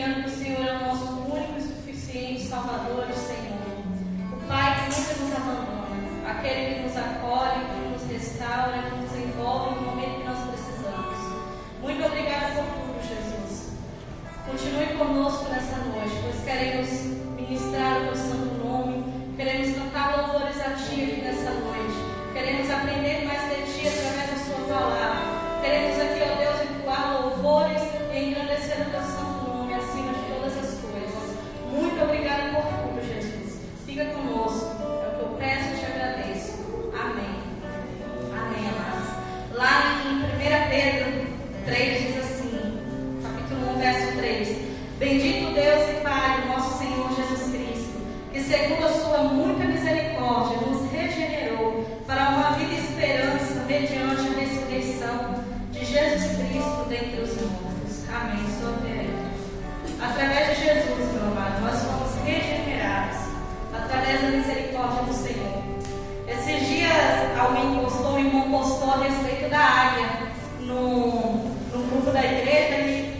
confiando que o Senhor é o nosso único e suficiente Salvador e Senhor. O Pai que nunca nos abandona, aquele que nos acolhe, que nos restaura, que nos envolve no momento que nós precisamos. Muito obrigada por tudo, Jesus. Continue conosco nessa noite, pois queremos ministrar o teu santo nome, queremos cantar louvores a Ti aqui nessa noite, queremos aprender mais de Ti através da Sua palavra, queremos aqui, ó Deus, entoar louvores e engrandecer o teu santo nome acima de todas as coisas. Muito obrigada por tudo, Jesus. Fica conosco, é o que eu peço e te agradeço. Amém. Amém, amados. Lá em 1 Pedro 3 diz assim, capítulo 1, verso 3: Bendito Deus e Pai do nosso Senhor Jesus Cristo, que segundo a sua muita misericórdia nos regenerou para uma vida e esperança mediante a ressurreição de Jesus Cristo dentre os mortos. Amém. Através de Jesus, meu amado, nós fomos regenerados através da misericórdia do Senhor. Esses dias alguém postou, um irmão postou a respeito da águia no grupo da igreja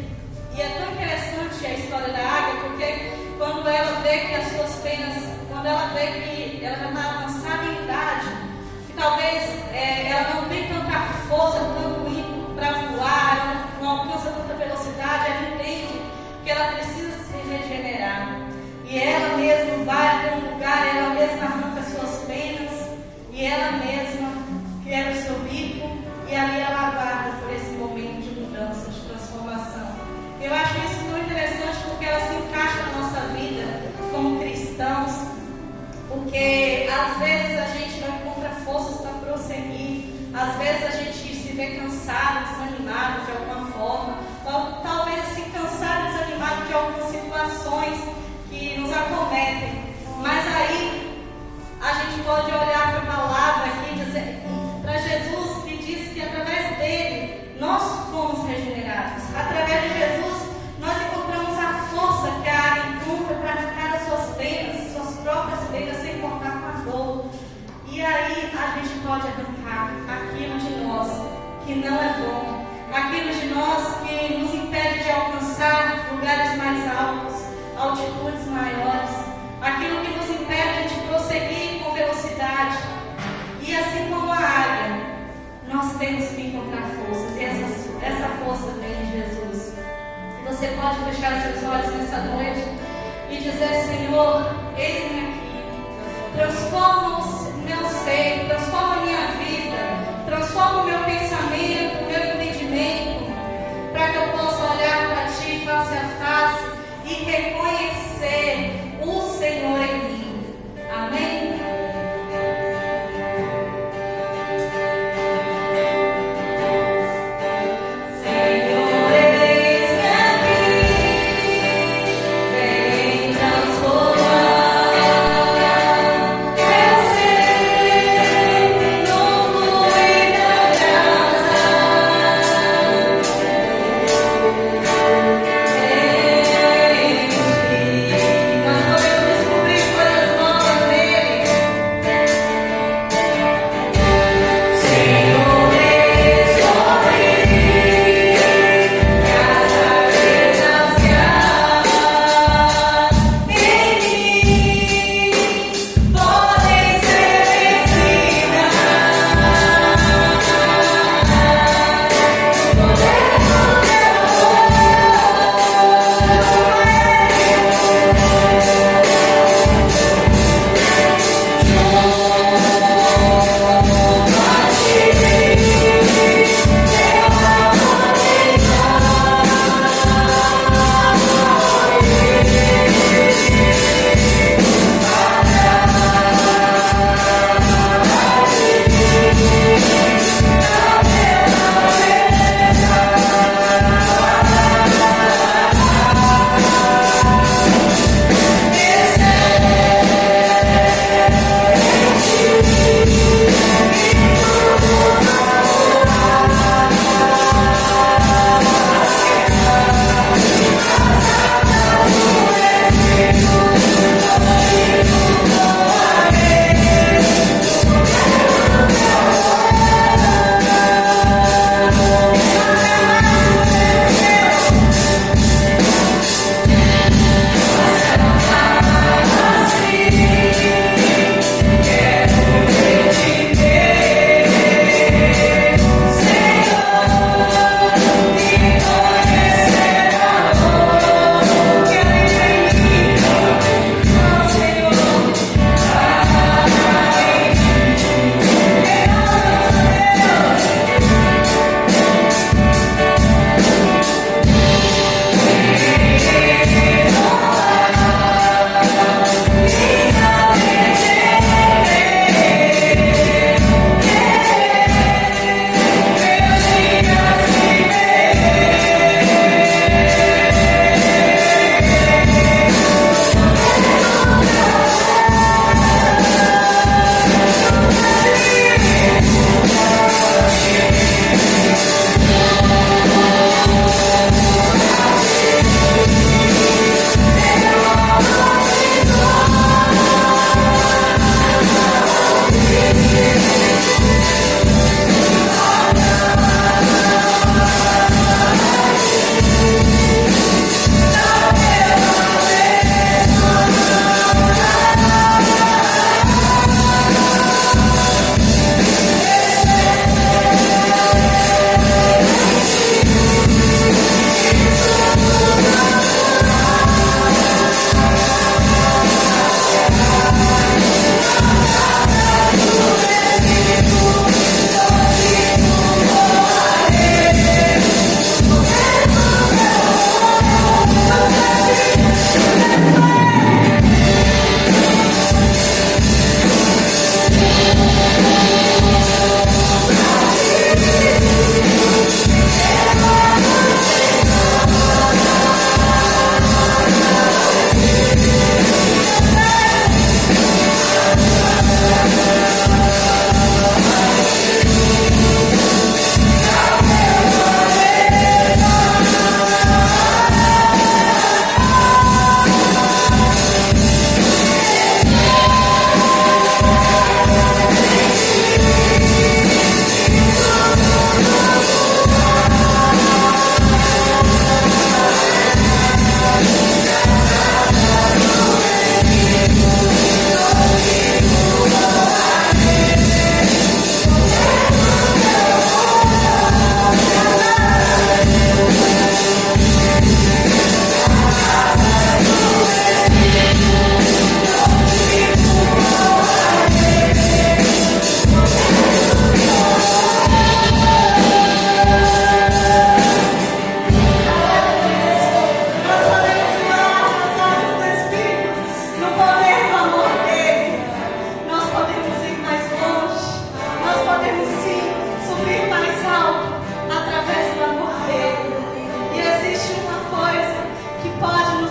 e é tão interessante a história da águia, porque quando ela vê que as suas penas, quando ela vê que ela já está avançada em idade, que talvez ela não tem tanta força, tanto ímpeto para voar, ela não alcança tanta velocidade, ela entende que ela precisa se regenerar. E ela mesma vai até um lugar, ela mesma arranca suas penas, e ela mesma quebra o seu bico, e ali ela aguarda por esse momento de mudança, de transformação. Eu acho isso tão interessante porque ela se encaixa na nossa vida como cristãos, porque às vezes a gente não encontra forças para prosseguir, às vezes a gente se vê cansado, desanimado de alguma forma, ou talvez assim cansado, desanimado de algumas situações que nos acometem, mas aí a gente pode olhar para a palavra aqui, para Jesus que diz que através dele nós fomos regenerados. Através de Jesus nós encontramos a força que a águia encontra para arrancar as suas penas, suas próprias penas, sem contar com a dor. E aí a gente pode arrancar aquilo de nós que não é bom, aquilo de nós que nos impede de alcançar lugares mais altos, altitudes maiores, aquilo que nos impede de prosseguir com velocidade. E assim como a águia, nós temos que encontrar forças, e essa força vem de Jesus. E você pode fechar seus olhos nessa noite e dizer: Senhor, eis-me aqui, transforma o meu ser, transforma a minha vida, transforma o meu pensamento, o meu entendimento, para que eu possa olhar para Ti face a face e reconhecer o Senhor em mim. Amém?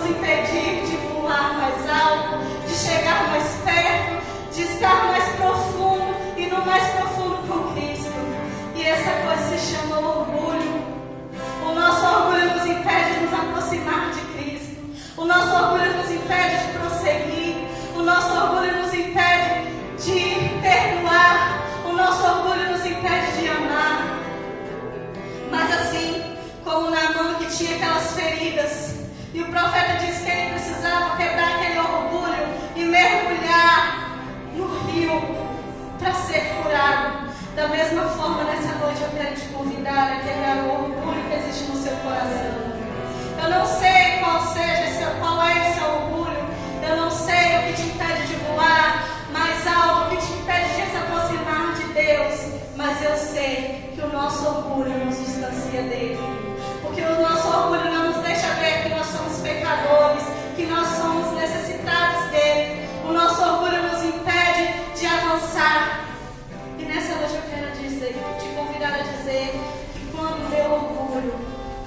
nos impedir de voar mais alto, de chegar mais perto, de estar mais profundo e no mais profundo com Cristo. E essa coisa se chama orgulho. O nosso orgulho nos impede de nos aproximar de Cristo. O nosso orgulho nos impede de prosseguir. O nosso orgulho nos impede de perdoar. O nosso orgulho nos impede de amar. Mas assim como Naamã, que tinha aquelas feridas, e o profeta disse que ele precisava quebrar aquele orgulho e mergulhar no rio para ser curado. Da mesma forma, nessa noite eu quero te convidar a quebrar o orgulho que existe no seu coração. Eu não sei qual é esse orgulho. Eu não sei o que te impede de voar mais alto, o que te impede de se aproximar de Deus. Mas eu sei que o nosso orgulho nos distancia dele. Porque o nosso orgulho não nos deixa ver que nós somos pecadores, que nós somos necessitados dele. O nosso orgulho nos impede de avançar. E nessa noite eu quero te convidar a dizer que quando o meu orgulho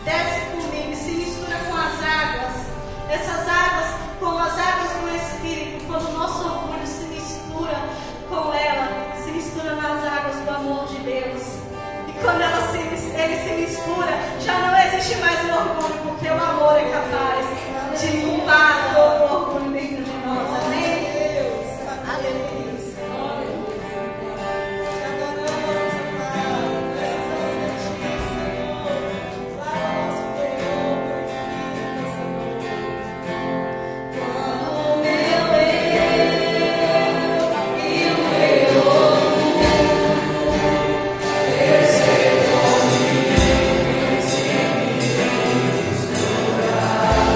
desce comigo e se mistura com as águas, essas águas, como as águas do Espírito, quando o nosso orgulho se mistura com ela, se mistura nas águas do amor de Deus. E quando ele se mistura, já não existe mais o orgulho, porque o amor é capaz de limpar todo o orgulho dentro de nós. Amém? Aleluia. Thank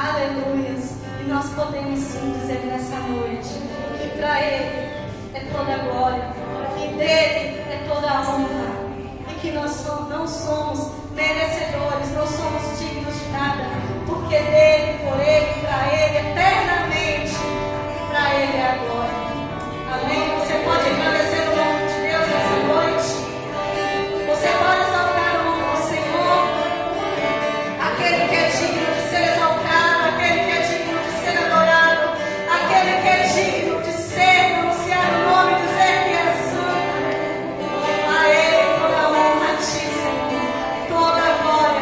Aleluias. E nós podemos sim dizer nessa noite que para Ele é toda a glória, que dele é toda a honra, e que nós não somos merecedores, não somos dignos de nada, porque dele, por ele, para ele, eternamente, para ele é a glória. Amém? Você pode agradecer o nome de Deus nessa noite. Você pode exaltar o nome do Senhor, aquele que é digno de ser exaltado, aquele que é digno de ser adorado, aquele que é digno de ser pronunciado o nome, dizer que é santo. A Ele toda a honra a Ti, Senhor, toda a glória.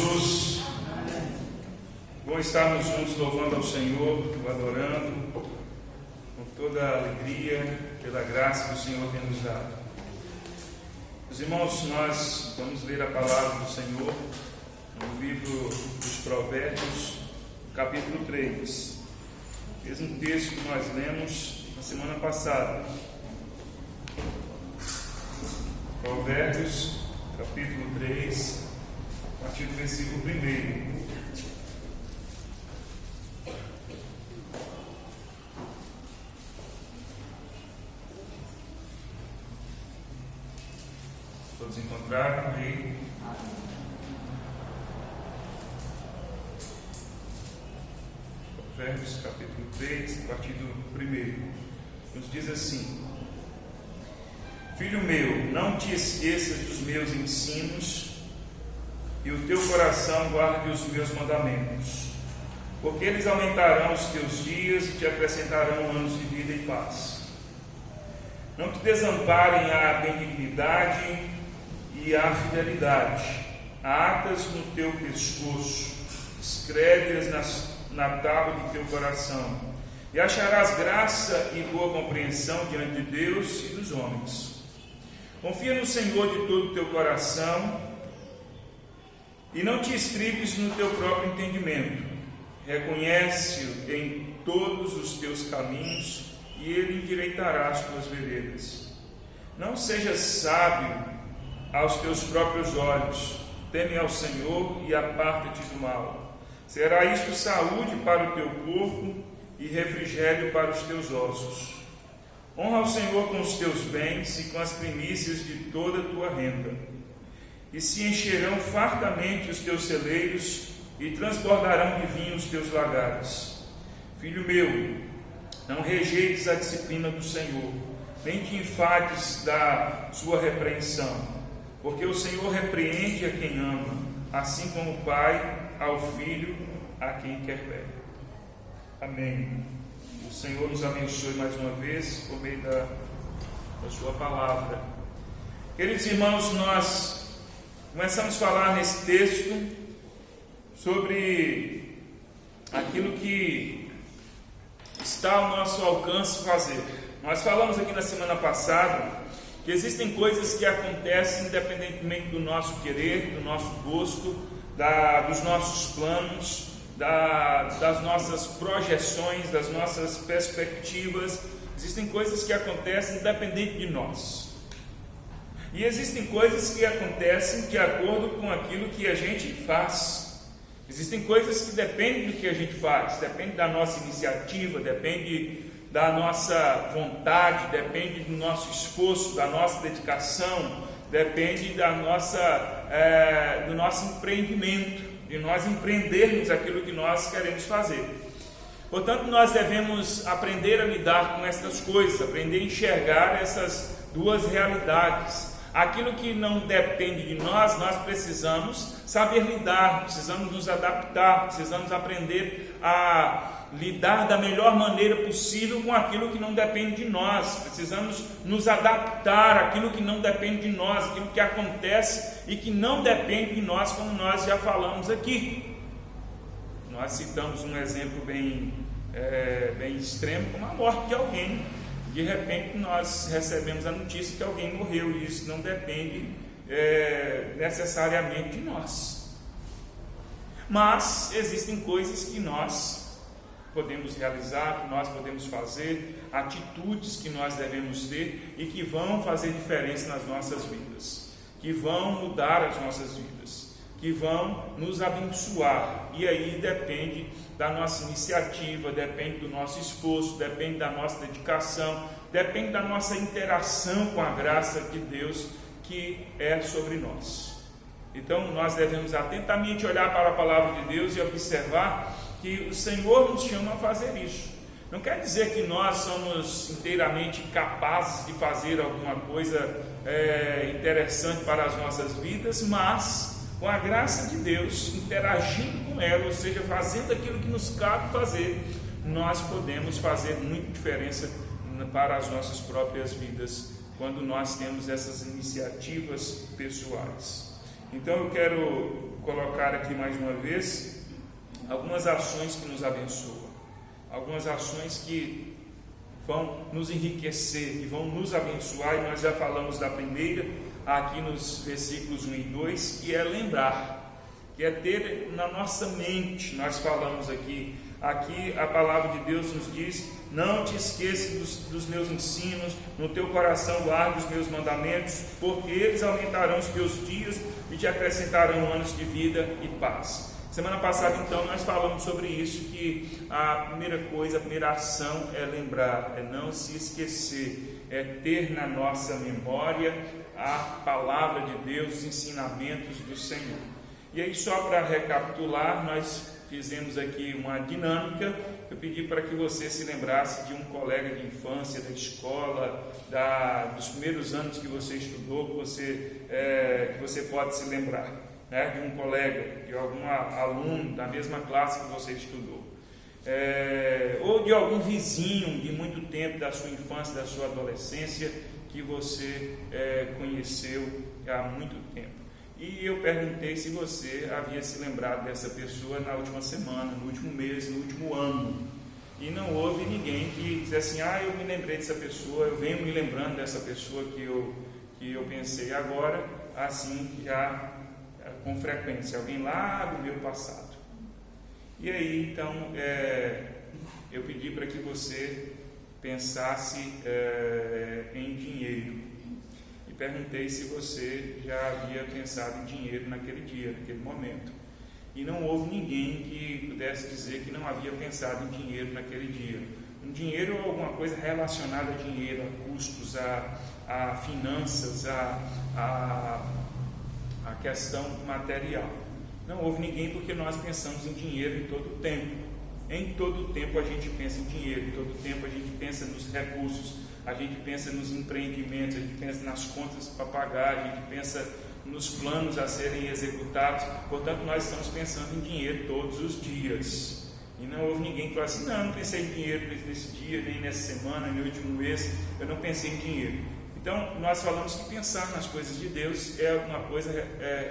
Jesus. Bom estarmos juntos louvando ao Senhor, o adorando, com toda a alegria, pela graça que o Senhor tem nos dado. Meus irmãos, nós vamos ler a palavra do Senhor no livro dos Provérbios, capítulo 3. Mesmo texto que nós lemos na semana passada. Provérbios, capítulo 3, a partir do versículo 1. Todos encontraram aí? Provérbios, capítulo 3, a partir do 1. Nos diz assim: Filho meu, não te esqueças dos meus ensinos, e o teu coração guarde os meus mandamentos, porque eles aumentarão os teus dias e te acrescentarão anos de vida e paz. Não te desamparem a benignidade e a fidelidade, atas no teu pescoço, escreve-as na tábua de teu coração, e acharás graça e boa compreensão diante de Deus e dos homens. Confia no Senhor de todo o teu coração e não te estribes no teu próprio entendimento. Reconhece-o em todos os teus caminhos e ele endireitará as tuas veredas. Não sejas sábio aos teus próprios olhos, teme ao Senhor e aparta-te do mal. Será isto saúde para o teu corpo e refrigério para os teus ossos. Honra ao Senhor com os teus bens e com as primícias de toda a tua renda, e se encherão fartamente os teus celeiros e transbordarão de vinho os teus lagares. Filho meu, não rejeites a disciplina do Senhor, nem te enfades da sua repreensão, porque o Senhor repreende a quem ama, assim como o Pai ao Filho, a quem quer bem. Amém. O Senhor nos abençoe mais uma vez por meio da sua palavra. Queridos irmãos, nós começamos a falar nesse texto sobre aquilo que está ao nosso alcance fazer. Nós falamos aqui na semana passada que existem coisas que acontecem independentemente do nosso querer, do nosso gosto, dos nossos planos, das nossas projeções, das nossas perspectivas. Existem coisas que acontecem independente de nós, e existem coisas que acontecem de acordo com aquilo que a gente faz. Existem coisas que dependem do que a gente faz, depende da nossa iniciativa, depende da nossa vontade, depende do nosso esforço, da nossa dedicação, depende do nosso empreendimento, de nós empreendermos aquilo que nós queremos fazer. Portanto, nós devemos aprender a lidar com estas coisas, aprender a enxergar essas duas realidades. Aquilo que não depende de nós, nós precisamos saber lidar, precisamos nos adaptar, precisamos aprender a lidar da melhor maneira possível com aquilo que não depende de nós. Precisamos nos adaptar àquilo que não depende de nós, aquilo que acontece e que não depende de nós, como nós já falamos aqui. Nós citamos um exemplo bem extremo, como a morte de alguém. De repente nós recebemos a notícia que alguém morreu, e isso não depende necessariamente de nós. Mas existem coisas que nós podemos realizar, que nós podemos fazer, atitudes que nós devemos ter e que vão fazer diferença nas nossas vidas, que vão mudar as nossas vidas, que vão nos abençoar. E aí depende da nossa iniciativa, depende do nosso esforço, depende da nossa dedicação, depende da nossa interação com a graça de Deus que é sobre nós. Então nós devemos atentamente olhar para a palavra de Deus e observar que o Senhor nos chama a fazer isso. Não quer dizer que nós somos inteiramente capazes de fazer alguma coisa interessante para as nossas vidas, mas com a graça de Deus, interagindo com ela, ou seja, fazendo aquilo que nos cabe fazer, nós podemos fazer muita diferença para as nossas próprias vidas, quando nós temos essas iniciativas pessoais. Então eu quero colocar aqui mais uma vez algumas ações que nos abençoam, algumas ações que vão nos enriquecer e vão nos abençoar, e nós já falamos da primeira aqui nos versículos 1 e 2, que é lembrar, que é ter na nossa mente. Nós falamos aqui a palavra de Deus nos diz: não te esqueças dos meus ensinos, no teu coração guarde os meus mandamentos, porque eles aumentarão os teus dias e te acrescentarão anos de vida e paz. Semana passada, então, nós falamos sobre isso, que a primeira coisa, a primeira ação é lembrar, é não se esquecer, é ter na nossa memória a palavra de Deus, os ensinamentos do Senhor. E aí, só para recapitular, nós fizemos aqui uma dinâmica. Eu pedi para que você se lembrasse de um colega de infância, da escola, dos primeiros anos que você estudou, que você pode se lembrar, né? De um colega, de algum aluno da mesma classe que você estudou, ou de algum vizinho de muito tempo, da sua infância, da sua adolescência, que você conheceu há muito tempo. E eu perguntei se você havia se lembrado dessa pessoa na última semana, no último mês, no último ano. E não houve ninguém que dissesse assim: eu me lembrei dessa pessoa, eu venho me lembrando dessa pessoa que eu pensei agora, assim, já com frequência, alguém lá do meu passado. E aí, então, eu pedi para que você pensasse em dinheiro. Perguntei se você já havia pensado em dinheiro naquele dia, naquele momento. E não houve ninguém que pudesse dizer que não havia pensado em dinheiro naquele dia. Um dinheiro ou alguma coisa relacionada a dinheiro, a custos, a finanças, a questão material. Não houve ninguém, porque nós pensamos em dinheiro em todo o tempo. Em todo o tempo a gente pensa em dinheiro, em todo o tempo a gente pensa nos recursos, a gente pensa nos empreendimentos, a gente pensa nas contas para pagar, a gente pensa nos planos a serem executados. Portanto, nós estamos pensando em dinheiro todos os dias. E não houve ninguém que falou assim: não pensei em dinheiro nesse dia, nem nessa semana, nem no último mês, eu não pensei em dinheiro. Então, nós falamos que pensar nas coisas de Deus é alguma coisa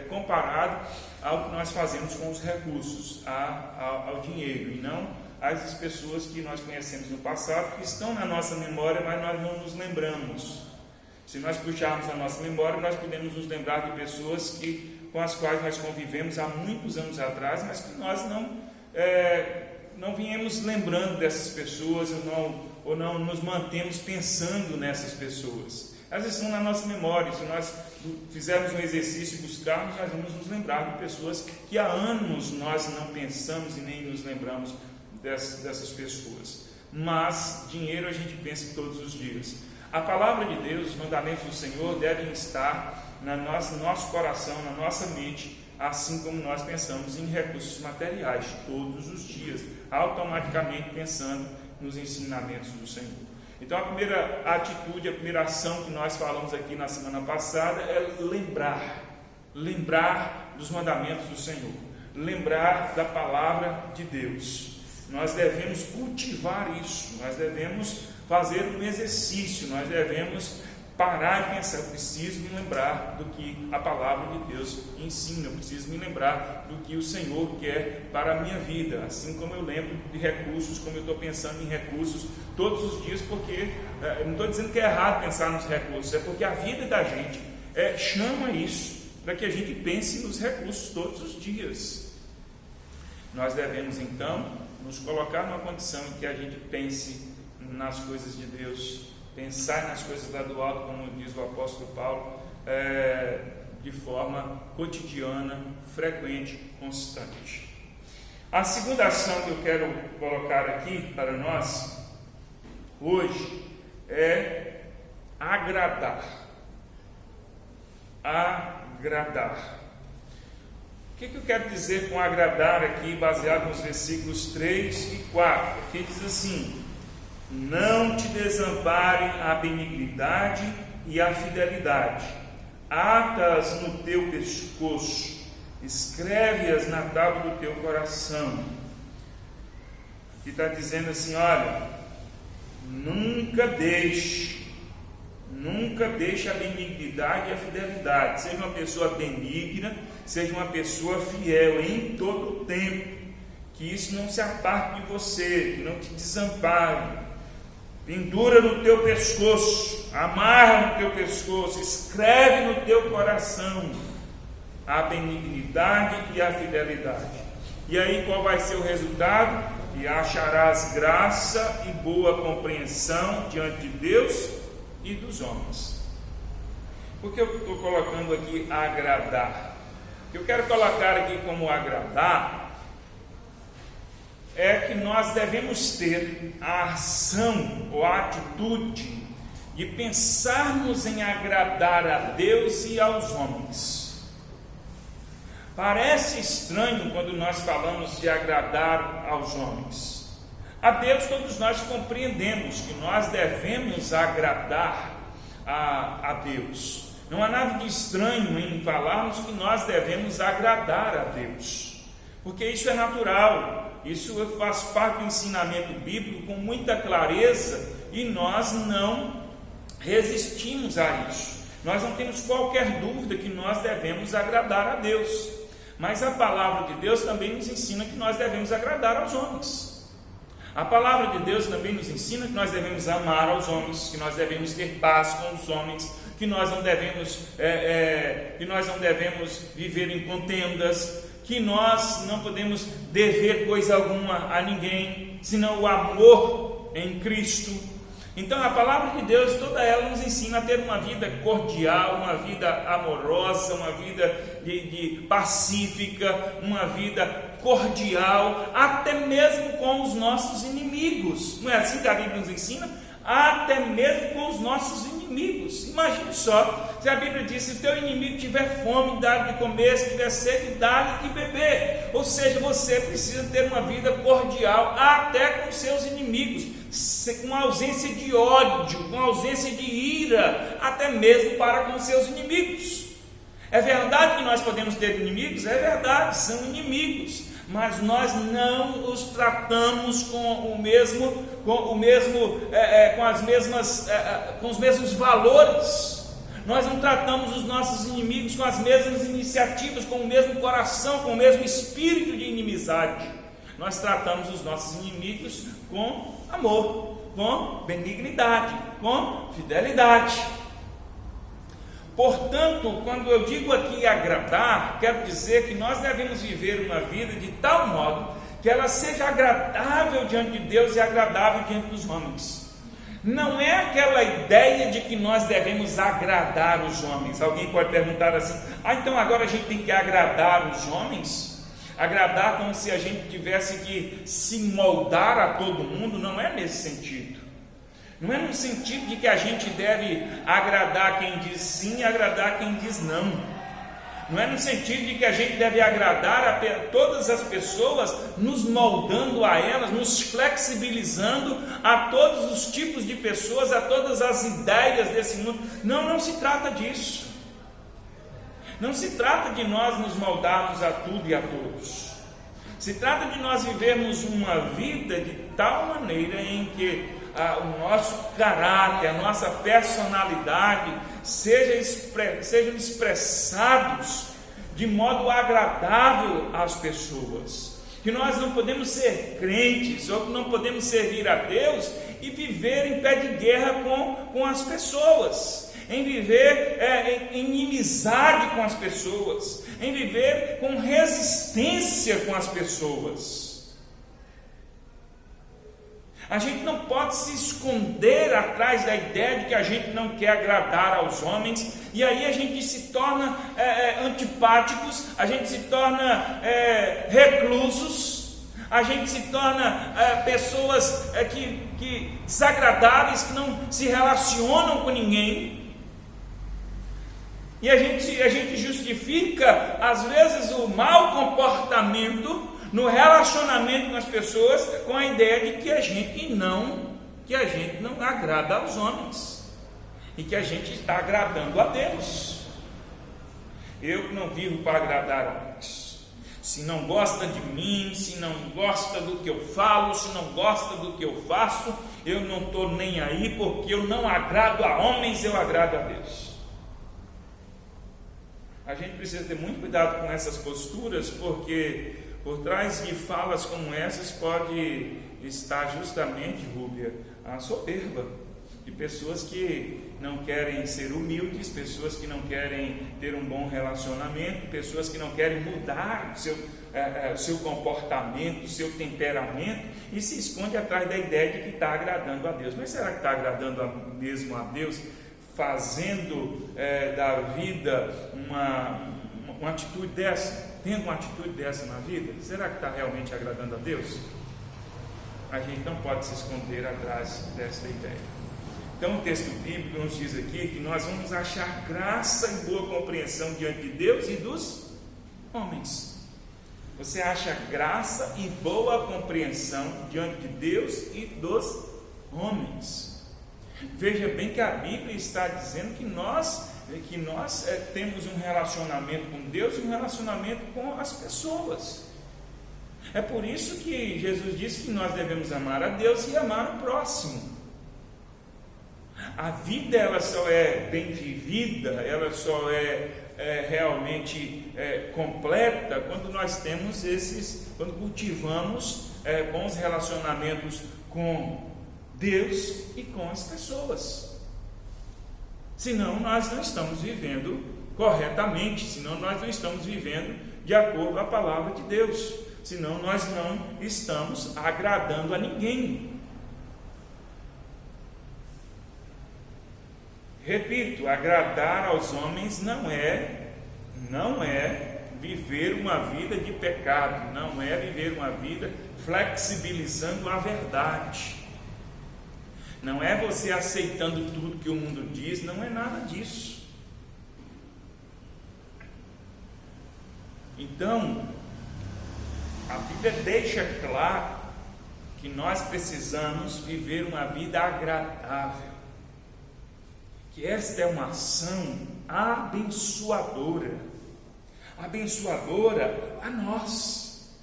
comparado ao que nós fazemos com os recursos, ao dinheiro, e não as pessoas que nós conhecemos no passado, que estão na nossa memória, mas nós não nos lembramos. Se nós puxarmos a nossa memória, nós podemos nos lembrar de pessoas com as quais nós convivemos há muitos anos atrás, mas que nós não viemos lembrando dessas pessoas, ou não nos mantemos pensando nessas pessoas. Elas estão na nossa memória. Se nós fizermos um exercício e buscarmos, nós vamos nos lembrar de pessoas que há anos nós não pensamos e nem nos lembramos dessas pessoas. Mas dinheiro a gente pensa todos os dias. A palavra de Deus, os mandamentos do Senhor devem estar no nosso coração, na nossa mente, assim como nós pensamos em recursos materiais todos os dias, automaticamente pensando nos ensinamentos do Senhor. Então, a primeira atitude, a primeira ação que nós falamos aqui na semana passada é lembrar dos mandamentos do Senhor, lembrar da palavra de Deus. Nós devemos cultivar isso, nós devemos fazer um exercício, nós devemos parar e pensar: eu preciso me lembrar do que a palavra de Deus ensina, eu preciso me lembrar do que o Senhor quer para a minha vida, assim como eu lembro de recursos, como eu estou pensando em recursos todos os dias, porque eu não estou dizendo que é errado pensar nos recursos, é porque a vida da gente chama isso, para que a gente pense nos recursos todos os dias. Nós devemos então nos colocar numa condição em que a gente pense nas coisas de Deus, pensar nas coisas lá do alto, como diz o apóstolo Paulo, de forma cotidiana, frequente, constante. A segunda ação que eu quero colocar aqui para nós hoje é agradar. Agradar. O que eu quero dizer com agradar aqui, baseado nos versículos 3 e 4? Que diz assim: não te desamparem a benignidade e a fidelidade, ata-as no teu pescoço, escreve-as na tábua do teu coração. E está dizendo assim: olha, nunca deixe a benignidade e a fidelidade. Seja uma pessoa benigna, seja uma pessoa fiel em todo o tempo, que isso não se aparte de você, que não te desampare. Pendura no teu pescoço, amarra no teu pescoço, escreve no teu coração a benignidade e a fidelidade. E aí qual vai ser o resultado? E acharás graça e boa compreensão diante de Deus e dos homens. Por que eu estou colocando aqui agradar? Eu quero colocar aqui como agradar é que nós devemos ter a ação ou a atitude de pensarmos em agradar a Deus e aos homens. Parece estranho quando nós falamos de agradar aos homens. A Deus todos nós compreendemos que nós devemos agradar a Deus. Não há nada de estranho em falarmos que nós devemos agradar a Deus, porque isso é natural, isso faz parte do ensinamento bíblico com muita clareza e nós não resistimos a isso. Nós não temos qualquer dúvida que nós devemos agradar a Deus, mas a palavra de Deus também nos ensina que nós devemos agradar aos homens. A palavra de Deus também nos ensina que nós devemos amar aos homens, que nós devemos ter paz com os homens, que nós não devemos viver em contendas, que nós não podemos dever coisa alguma a ninguém, senão o amor em Cristo. Então a palavra de Deus, toda ela nos ensina a ter uma vida cordial, uma vida amorosa, uma vida de pacífica, uma vida cordial, até mesmo com os nossos inimigos. Não é assim que a Bíblia nos ensina? Até mesmo com os nossos inimigos. Imagine só, se a Bíblia diz: se o teu inimigo tiver fome, dá-lhe de comer, se tiver sede, dá-lhe de beber. Ou seja, você precisa ter uma vida cordial até com os seus inimigos, com ausência de ódio, com ausência de ira, até mesmo para com os seus inimigos. É verdade que nós podemos ter inimigos? É verdade, são inimigos, mas nós não os tratamos com os mesmos valores. Nós não tratamos os nossos inimigos com as mesmas iniciativas, com o mesmo coração, com o mesmo espírito de inimizade. Nós tratamos os nossos inimigos com amor, com benignidade, com fidelidade. Portanto, quando eu digo aqui agradar, quero dizer que nós devemos viver uma vida de tal modo que ela seja agradável diante de Deus e agradável diante dos homens. Não é aquela ideia de que nós devemos agradar os homens. Alguém pode perguntar assim: então agora a gente tem que agradar os homens? Agradar como se a gente tivesse que se moldar a todo mundo? Não é nesse sentido. Não é no sentido de que a gente deve agradar quem diz sim e agradar quem diz não. Não é no sentido de que a gente deve agradar a todas as pessoas, nos moldando a elas, nos flexibilizando a todos os tipos de pessoas, a todas as ideias desse mundo. Não se trata disso. Não se trata de nós nos moldarmos a tudo e a todos. Se trata de nós vivermos uma vida de tal maneira em que o nosso caráter, a nossa personalidade sejam expressados de modo agradável às pessoas. Que nós não podemos ser crentes ou que não podemos servir a Deus e viver em pé de guerra com as pessoas, em viver em inimizade com as pessoas, em viver com resistência com as pessoas. A gente não pode se esconder atrás da ideia de que a gente não quer agradar aos homens, e aí a gente se torna antipáticos, a gente se torna reclusos, a gente se torna pessoas desagradáveis, que não se relacionam com ninguém, e a gente justifica às vezes o mau comportamento no relacionamento com as pessoas, com a ideia de que a gente não agrada aos homens, e que a gente está agradando a Deus. Eu não vivo para agradar homens. Se não gosta de mim, se não gosta do que eu falo, se não gosta do que eu faço, eu não estou nem aí, porque eu não agrado a homens, eu agrado a Deus. a gente precisa ter muito cuidado com essas posturas, porque por trás de falas como essas pode estar justamente, Rúbia, a soberba de pessoas que não querem ser humildes, pessoas que não querem ter um bom relacionamento, pessoas que não querem mudar o seu comportamento, o seu temperamento, e se esconde atrás da ideia de que está agradando a Deus. Mas será que está agradando mesmo a Deus, fazendo da vida uma atitude dessa, tendo uma atitude dessa na vida? Será que está realmente agradando a Deus? A gente não pode se esconder atrás dessa ideia. Então o texto bíblico nos diz aqui que nós vamos achar graça e boa compreensão diante de Deus e dos homens. Você acha graça e boa compreensão diante de Deus e dos homens. Veja bem que a Bíblia está dizendo que nós temos um relacionamento com Deus e um relacionamento com as pessoas. É por isso que Jesus disse que nós devemos amar a Deus e amar o próximo. A vida ela só é bem vivida, ela só é realmente completa quando nós temos quando cultivamos bons relacionamentos com Deus e com as pessoas. Senão nós não estamos vivendo corretamente, senão nós não estamos vivendo de acordo com a palavra de Deus, senão nós não estamos agradando a ninguém. Repito, agradar aos homens não é viver uma vida de pecado, não é viver uma vida flexibilizando a verdade, não é você aceitando tudo que o mundo diz, não é nada disso. Então, a Bíblia deixa claro que nós precisamos viver uma vida agradável, que esta é uma ação abençoadora a nós.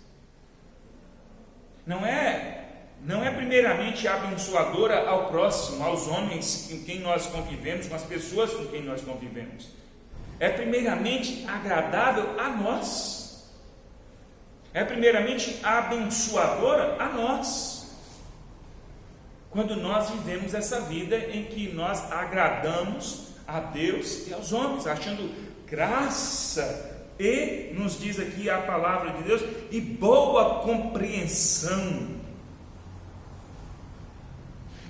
Não é primeiramente abençoadora ao próximo, aos homens com quem nós convivemos, com as pessoas com quem nós convivemos. É primeiramente agradável a nós. É primeiramente abençoadora a nós. Quando nós vivemos essa vida em que nós agradamos a Deus e aos homens, achando graça, e nos diz aqui a palavra de Deus, e boa compreensão.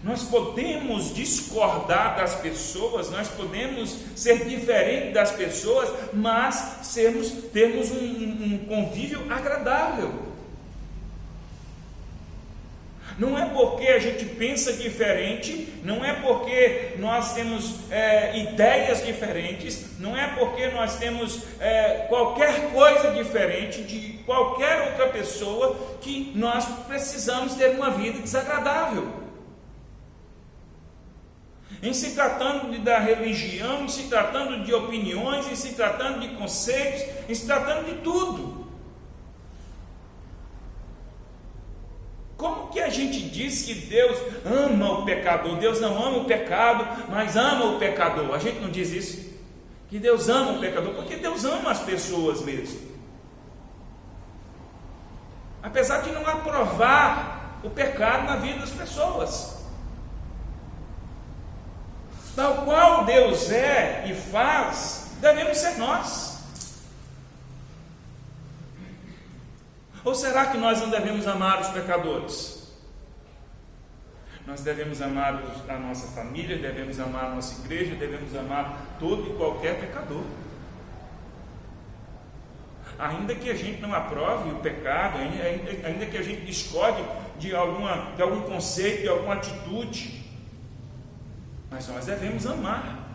Nós podemos discordar das pessoas, nós podemos ser diferentes das pessoas, mas termos um convívio agradável. Não é porque a gente pensa diferente, não é porque nós temos ideias diferentes, não é porque nós temos qualquer coisa diferente de qualquer outra pessoa que nós precisamos ter uma vida desagradável. Em se tratando da religião, em se tratando de opiniões, em se tratando de conceitos, em se tratando de tudo. Como que a gente diz que Deus ama o pecador? Deus não ama o pecado, mas ama o pecador. A gente não diz isso? Que Deus ama o pecador, porque Deus ama as pessoas mesmo. Apesar de não aprovar o pecado na vida das pessoas. Tal qual Deus é e faz, devemos ser nós. Ou será que nós não devemos amar os pecadores? Nós devemos amar a nossa família, devemos amar a nossa igreja, devemos amar todo e qualquer pecador. Ainda que a gente não aprove o pecado, ainda que a gente discorde de algum conceito, de alguma atitude, mas nós devemos amar.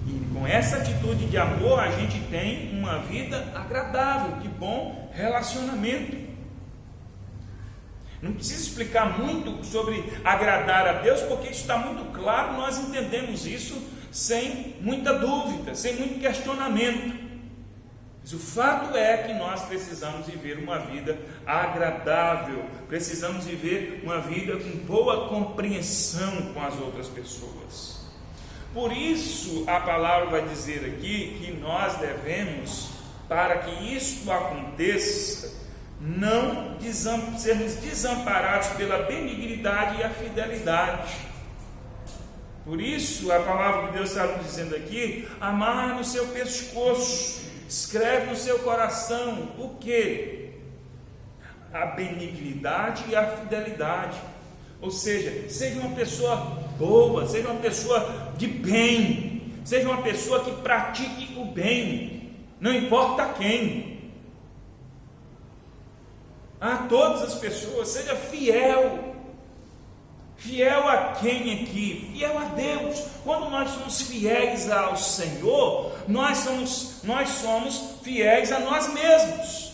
E com essa atitude de amor, a gente tem uma vida agradável, de bom relacionamento. Não preciso explicar muito sobre agradar a Deus, porque isso está muito claro, nós entendemos isso sem muita dúvida, sem muito questionamento. Mas o fato é que nós precisamos viver uma vida agradável, precisamos viver uma vida com boa compreensão com as outras pessoas. Por isso a palavra vai dizer aqui que nós devemos, para que isso aconteça, não sermos desamparados pela benignidade e a fidelidade. Por isso a palavra de Deus está nos dizendo aqui: amarra no seu pescoço, escreve no seu coração o quê? A benignidade e a fidelidade. Ou seja, seja uma pessoa boa, seja uma pessoa de bem, seja uma pessoa que pratique o bem, não importa quem, a todas as pessoas, seja fiel. Fiel a quem aqui? Fiel a Deus. Quando nós somos fiéis ao Senhor, nós somos fiéis a nós mesmos.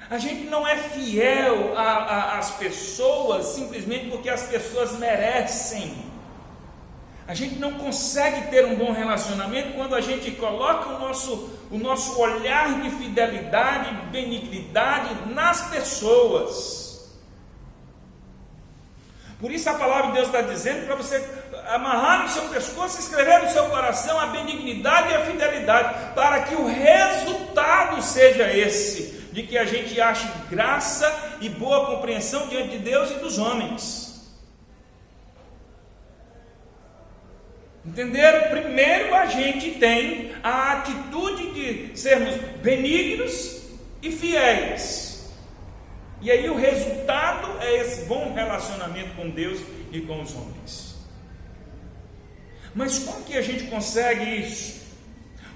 A gente não é fiel às pessoas simplesmente porque as pessoas merecem. A gente não consegue ter um bom relacionamento quando a gente coloca o nosso olhar de fidelidade, benignidade nas pessoas. Por isso a palavra de Deus está dizendo para você amarrar no seu pescoço e escrever no seu coração a benignidade e a fidelidade, para que o resultado seja esse, de que a gente ache graça e boa compreensão diante de Deus e dos homens. Entenderam? Primeiro a gente tem a atitude de sermos benignos e fiéis. E aí o resultado é esse bom relacionamento com Deus e com os homens. Mas como que a gente consegue isso?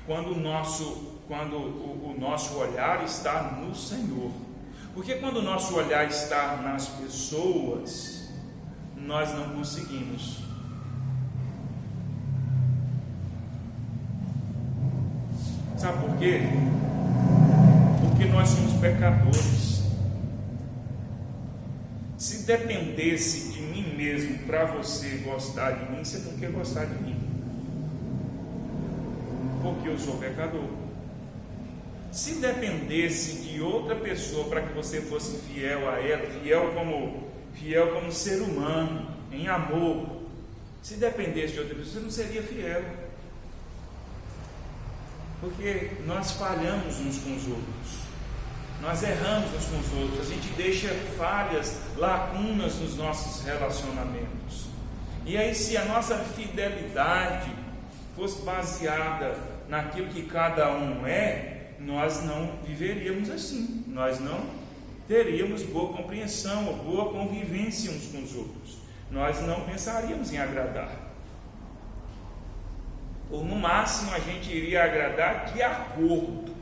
Quando o nosso olhar está no Senhor. Porque quando o nosso olhar está nas pessoas, nós não conseguimos. Sabe por quê? Porque nós somos pecadores. Se dependesse de mim mesmo para você gostar de mim, você não quer gostar de mim, porque eu sou pecador. Se dependesse de outra pessoa para que você fosse fiel a ela, fiel como ser humano, em amor, se dependesse de outra pessoa, você não seria fiel, porque nós falhamos uns com os outros. Nós erramos uns com os outros, a gente deixa falhas, lacunas nos nossos relacionamentos. E aí, se a nossa fidelidade fosse baseada naquilo que cada um é, nós não viveríamos assim, nós não teríamos boa compreensão ou boa convivência uns com os outros, nós não pensaríamos em agradar, ou no máximo a gente iria agradar de acordo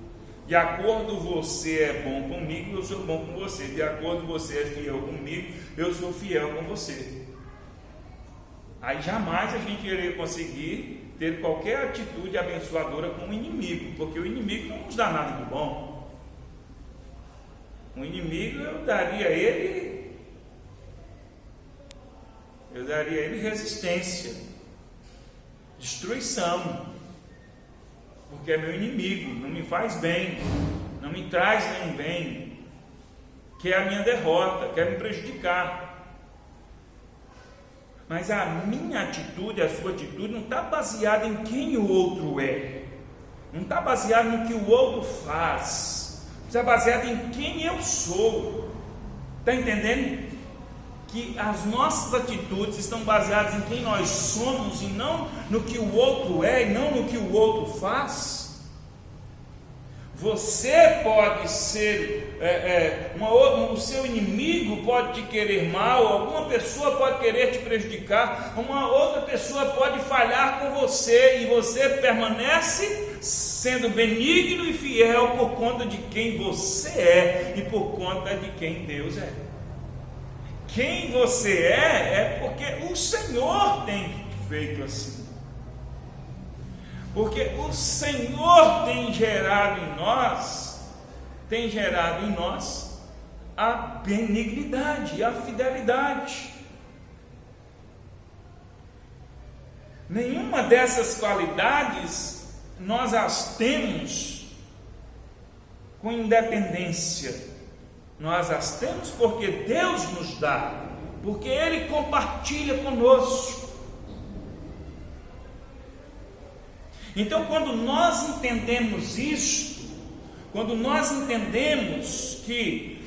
você é bom comigo, eu sou bom com você. De acordo você é fiel comigo, eu sou fiel com você. Aí jamais a gente iria conseguir ter qualquer atitude abençoadora com o inimigo, porque o inimigo não nos dá nada de bom. O inimigo eu daria a ele resistência, destruição. Porque é meu inimigo, não me faz bem, não me traz nenhum bem, quer a minha derrota, quer me prejudicar. Mas a minha atitude, a sua atitude não está baseada em quem o outro é, não está baseada no que o outro faz, está baseada em quem eu sou. Está entendendo? Que as nossas atitudes estão baseadas em quem nós somos e não no que o outro é e não no que o outro faz. Você pode ser o seu inimigo pode te querer mal, alguma pessoa pode querer te prejudicar, uma outra pessoa pode falhar com você e você permanece sendo benigno e fiel por conta de quem você é e por conta de quem Deus é. Quem você é porque o Senhor tem feito assim. Porque o Senhor tem gerado em nós a benignidade, a fidelidade. Nenhuma dessas qualidades nós as temos com independência. Nós as temos porque Deus nos dá, porque Ele compartilha conosco. Então, quando nós entendemos isto, quando nós entendemos que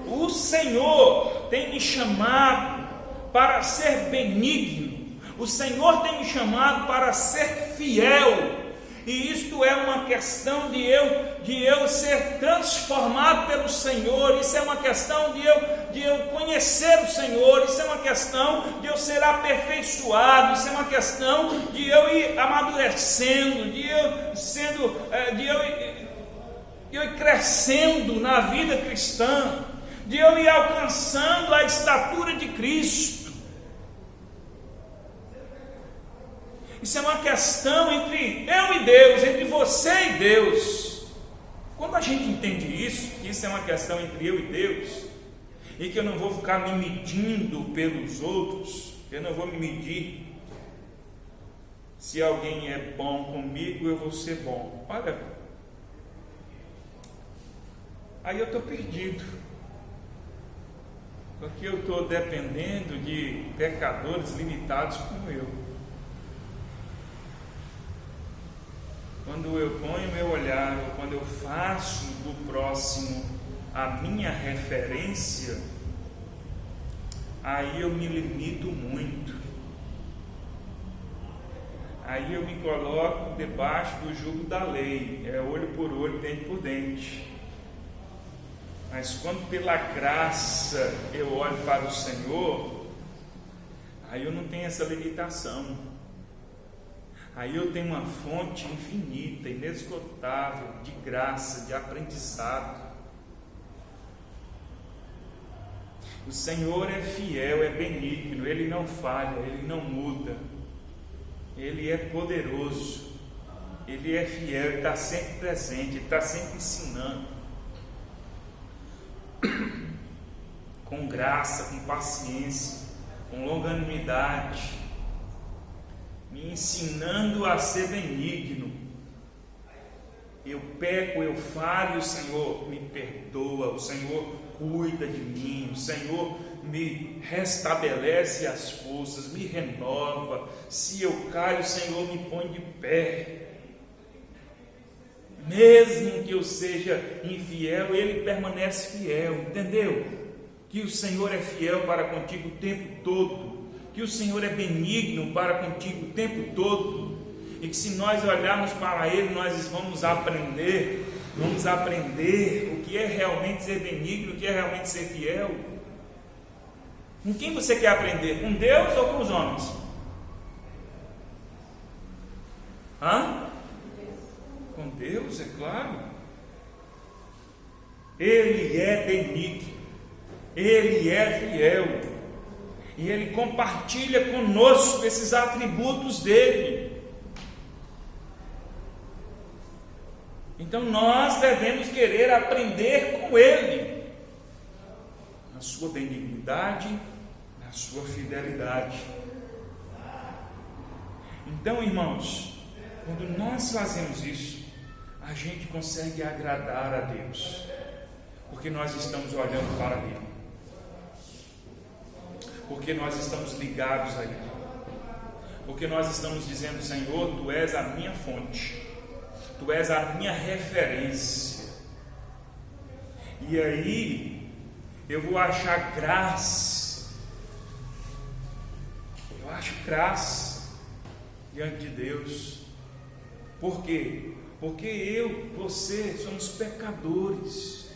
o Senhor tem me chamado para ser benigno, o Senhor tem me chamado para ser fiel, e isto é uma questão de eu ser transformado pelo Senhor, isso é uma questão de eu conhecer o Senhor, isso é uma questão de eu ser aperfeiçoado, isso é uma questão de eu ir amadurecendo, de eu ir crescendo na vida cristã, de eu ir alcançando a estatura de Cristo. Isso é uma questão entre eu e Deus, entre você e Deus. Quando a gente entende isso, que isso é uma questão entre eu e Deus, e que eu não vou ficar me medindo pelos outros, eu não vou me medir. Se alguém é bom comigo, eu vou ser bom. Olha, aí eu estou perdido, porque eu estou dependendo de pecadores limitados como eu. Quando eu ponho meu olhar, ou quando eu faço do próximo a minha referência, aí eu me limito muito. Aí eu me coloco debaixo do jugo da lei, é olho por olho, dente por dente. Mas quando pela graça eu olho para o Senhor, aí eu não tenho essa limitação. Aí eu tenho uma fonte infinita, inesgotável, de graça, de aprendizado. O Senhor é fiel, é benigno, Ele não falha, Ele não muda. Ele é poderoso, Ele é fiel, Ele está sempre presente, Ele está sempre ensinando. Com graça, com paciência, com longanimidade, me ensinando a ser benigno. Eu peco, eu falho, o Senhor me perdoa, o Senhor cuida de mim, o Senhor me restabelece as forças, me renova. Se eu caio, o Senhor me põe de pé. Mesmo que eu seja infiel, Ele permanece fiel, entendeu? Que o Senhor é fiel para contigo o tempo todo, que o Senhor é benigno para contigo o tempo todo, e que se nós olharmos para Ele, nós vamos aprender o que é realmente ser benigno, o que é realmente ser fiel. Com quem você quer aprender? Com Deus ou com os homens? Com Deus, é claro. Ele é benigno, Ele é fiel, e Ele compartilha conosco esses atributos dEle. Então nós devemos querer aprender com Ele, na sua benignidade, na sua fidelidade. Então, irmãos, quando nós fazemos isso, a gente consegue agradar a Deus, porque nós estamos olhando para Ele, porque nós estamos ligados a Ele, porque nós estamos dizendo: Senhor, Tu és a minha fonte, Tu és a minha referência. E aí eu vou achar graça, eu acho graça diante de Deus. Por quê? Porque eu, você, somos pecadores,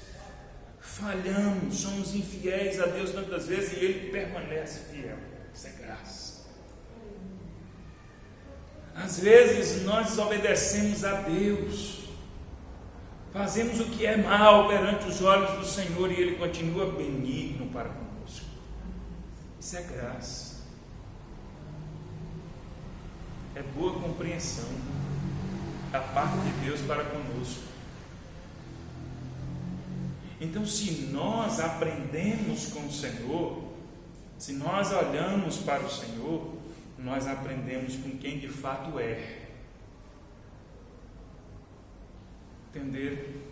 falhamos, somos infiéis a Deus tantas vezes, e Ele permanece fiel. Isso é graça. Às vezes nós desobedecemos a Deus, fazemos o que é mal perante os olhos do Senhor, e Ele continua benigno para conosco. Isso é graça, é boa compreensão da parte de Deus para conosco. Então, se nós aprendemos com o Senhor, se nós olhamos para o Senhor, nós aprendemos com quem de fato é. Entender?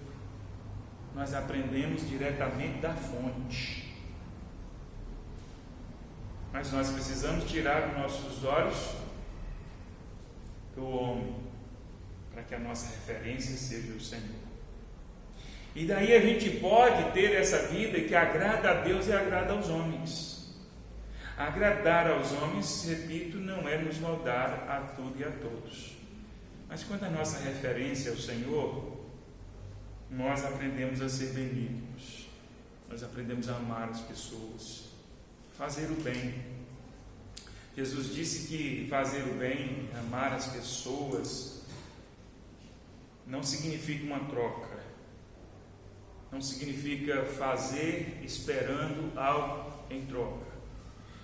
Nós aprendemos diretamente da fonte. Mas nós precisamos tirar os nossos olhos do homem, para que a nossa referência seja o Senhor. E daí a gente pode ter essa vida que agrada a Deus e agrada aos homens. Agradar aos homens, repito, não é nos moldar a tudo e a todos. Mas quando a nossa referência é o Senhor, nós aprendemos a ser benignos, nós aprendemos a amar as pessoas, fazer o bem. Jesus disse que fazer o bem, amar as pessoas, não significa uma troca, não significa fazer esperando algo em troca,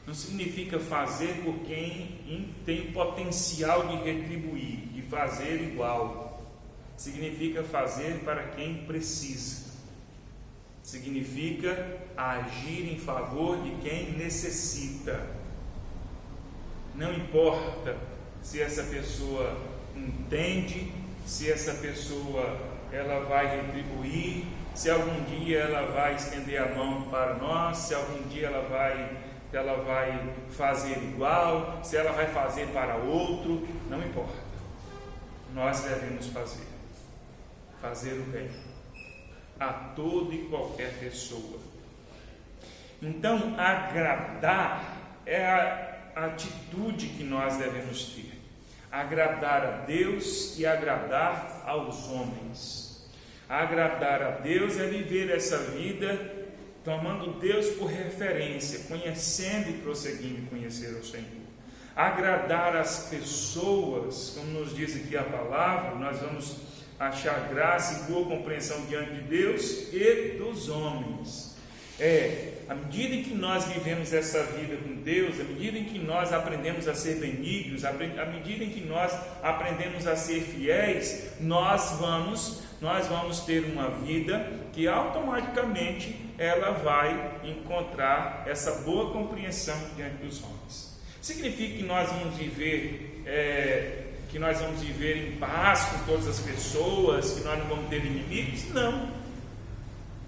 não significa fazer por quem tem potencial de retribuir, de fazer igual, significa fazer para quem precisa, significa agir em favor de quem necessita. Não importa se essa pessoa entende, se essa pessoa ela vai retribuir, se algum dia ela vai estender a mão para nós, se algum dia ela vai fazer igual, se ela vai fazer para outro, não importa. Nós devemos fazer o bem a toda e qualquer pessoa. Então, agradar é a atitude que nós devemos ter. Agradar a Deus e agradar aos homens. Agradar a Deus é viver essa vida tomando Deus por referência, conhecendo e prosseguindo em conhecer o Senhor. Agradar as pessoas, como nos diz aqui a palavra, nós vamos achar graça e boa compreensão diante de Deus e dos homens. À medida em que nós vivemos essa vida com Deus, à medida em que nós aprendemos a ser benignos, à medida em que nós aprendemos a ser fiéis, nós vamos ter uma vida que automaticamente ela vai encontrar essa boa compreensão diante dos homens. Significa que nós vamos viver em paz com todas as pessoas, que nós não vamos ter inimigos? Não.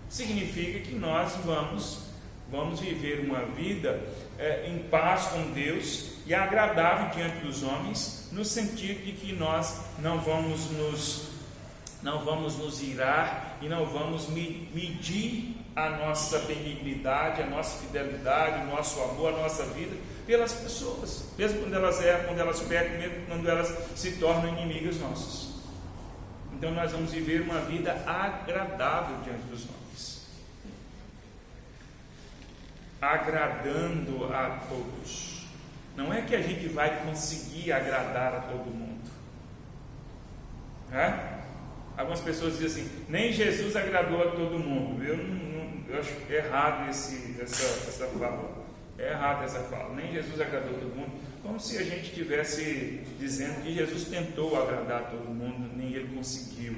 Significa que nós vamos viver uma vida em paz com Deus e agradável diante dos homens, no sentido de que nós não vamos nos irar e não vamos medir a nossa benignidade, a nossa fidelidade, o nosso amor, a nossa vida pelas pessoas, mesmo quando elas erram, quando elas pecam, mesmo quando elas se tornam inimigas nossas. Então nós vamos viver uma vida agradável diante dos homens, agradando a todos. Não é que a gente vai conseguir agradar a todo mundo, Algumas pessoas dizem assim: nem Jesus agradou a todo mundo. Eu acho errado essa fala. É errado essa fala. Nem Jesus agradou a todo mundo. Como se a gente estivesse dizendo que Jesus tentou agradar a todo mundo, nem ele conseguiu.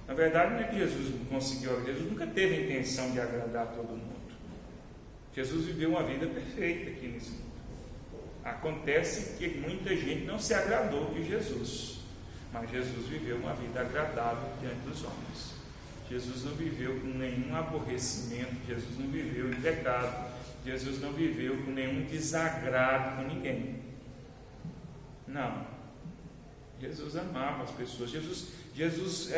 Na verdade, não é que Jesus não conseguiu. Jesus nunca teve a intenção de agradar a todo mundo. Jesus viveu uma vida perfeita aqui nesse mundo. Acontece que muita gente não se agradou de Jesus, mas Jesus viveu uma vida agradável diante dos homens. Jesus não viveu com nenhum aborrecimento, Jesus não viveu em pecado, Jesus não viveu com nenhum desagrado com ninguém. Não. Jesus amava as pessoas. Jesus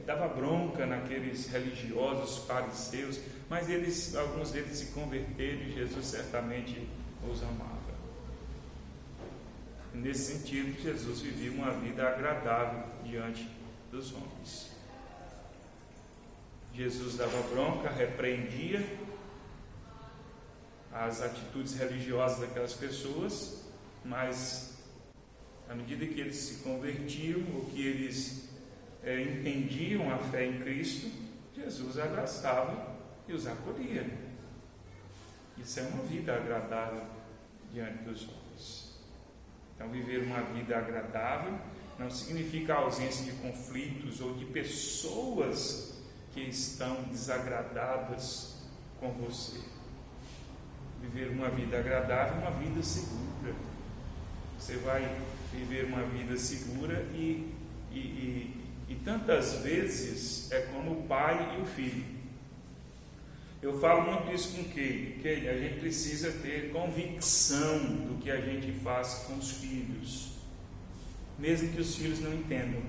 dava bronca naqueles religiosos fariseus, mas alguns deles se converteram e Jesus certamente os amava. Nesse sentido, Jesus vivia uma vida agradável diante dos homens. Jesus dava bronca, repreendia as atitudes religiosas daquelas pessoas, mas à medida que eles se convertiam, ou que eles entendiam a fé em Cristo, Jesus abraçava e os acolhia. Isso é uma vida agradável diante dos homens. Então, viver uma vida agradável não significa a ausência de conflitos ou de pessoas que estão desagradadas com você. Viver uma vida agradável é uma vida segura. Você vai viver uma vida segura e tantas vezes é como o pai e o filho. Eu falo muito isso com quem? Que a gente precisa ter convicção do que a gente faz com os filhos. mesmo que os filhos não entendam.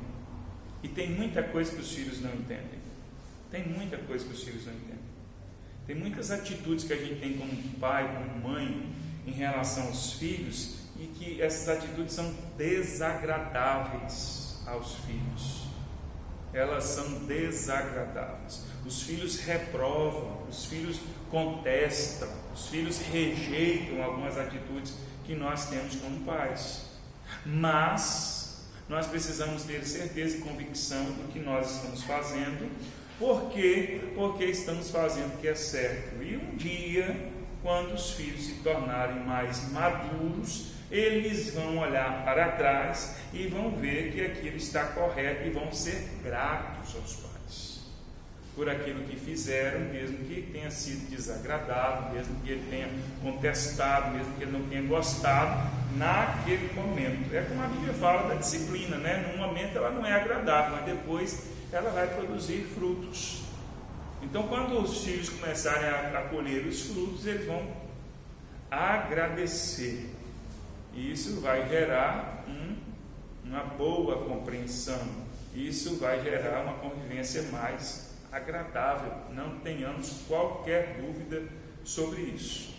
E tem muita coisa que os filhos não entendem. Tem muita coisa que os filhos não entendem. Tem muitas atitudes que a gente tem como pai, como mãe, em relação aos filhos, e que essas atitudes são desagradáveis aos filhos. Elas são desagradáveis. Os filhos reprovam, os filhos contestam, os filhos rejeitam algumas atitudes que nós temos como pais. Mas nós precisamos ter certeza e convicção do que nós estamos fazendo. Por quê? Porque estamos fazendo o que é certo. E um dia, quando os filhos se tornarem mais maduros, eles vão olhar para trás e vão ver que aquilo está correto e vão ser gratos aos pais por aquilo que fizeram, mesmo que tenha sido desagradável, mesmo que ele tenha contestado, mesmo que ele não tenha gostado naquele momento. É como a Bíblia fala da disciplina, né? No momento ela não é agradável, mas depois ela vai produzir frutos. Então, quando os filhos começarem a colher os frutos, eles vão agradecer. E isso vai gerar uma boa compreensão. Isso vai gerar uma convivência mais agradável. Não tenhamos qualquer dúvida sobre isso.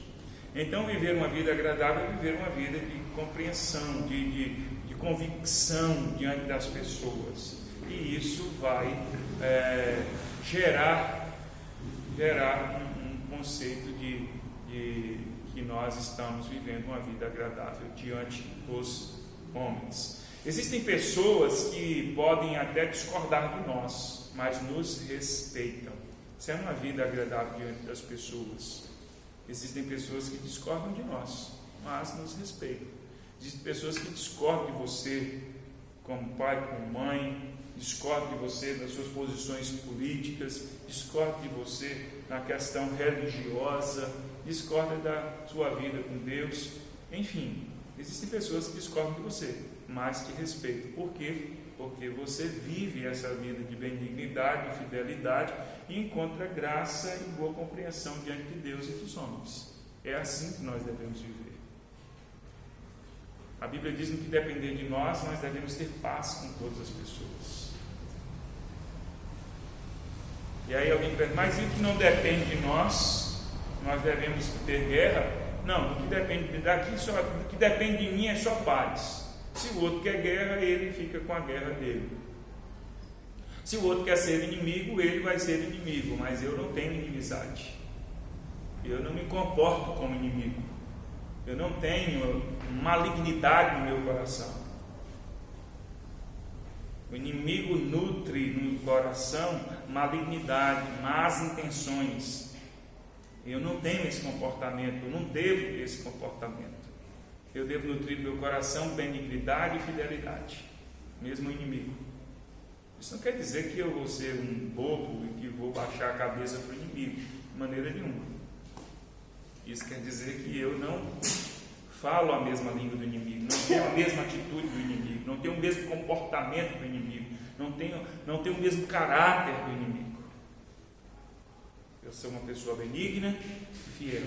Então, viver uma vida agradável é viver uma vida de compreensão, de convicção diante das pessoas. E isso vai gerar um conceito de que nós estamos vivendo uma vida agradável diante dos homens. Existem pessoas que podem até discordar de nós, mas nos respeitam. Isso é uma vida agradável diante das pessoas. Existem pessoas que discordam de nós, mas nos respeitam. Existem pessoas que discordam de você como pai, como mãe, discordam de você das suas posições políticas, discordam de você na questão religiosa, discordam da sua vida com Deus. Enfim, existem pessoas que discordam de você, mas que respeitam. Por quê? Porque você vive essa vida de benignidade, de fidelidade e encontra graça e boa compreensão diante de Deus e dos homens. É assim que nós devemos viver. A Bíblia diz que no que depender de nós devemos ter paz com todas as pessoas. E aí alguém pergunta, mas e o que não depende de nós devemos ter guerra? Não, o que depende de mim é só paz. Se o outro quer guerra, ele fica com a guerra dele. Se o outro quer ser inimigo, ele vai ser inimigo, mas eu não tenho inimizade. Eu não me comporto como inimigo. Eu não tenho malignidade no meu coração. O inimigo nutre no coração malignidade, más intenções. Eu não tenho esse comportamento, eu não devo ter esse comportamento. Eu devo nutrir no meu coração benignidade e fidelidade, mesmo o inimigo. Isso não quer dizer que eu vou ser um bobo e que vou baixar a cabeça para o inimigo, de maneira nenhuma. Isso quer dizer que eu não falo a mesma língua do inimigo, não tenho a mesma atitude do inimigo, não tenho o mesmo comportamento do inimigo, não tenho o mesmo caráter do inimigo. Eu sou uma pessoa benigna e fiel.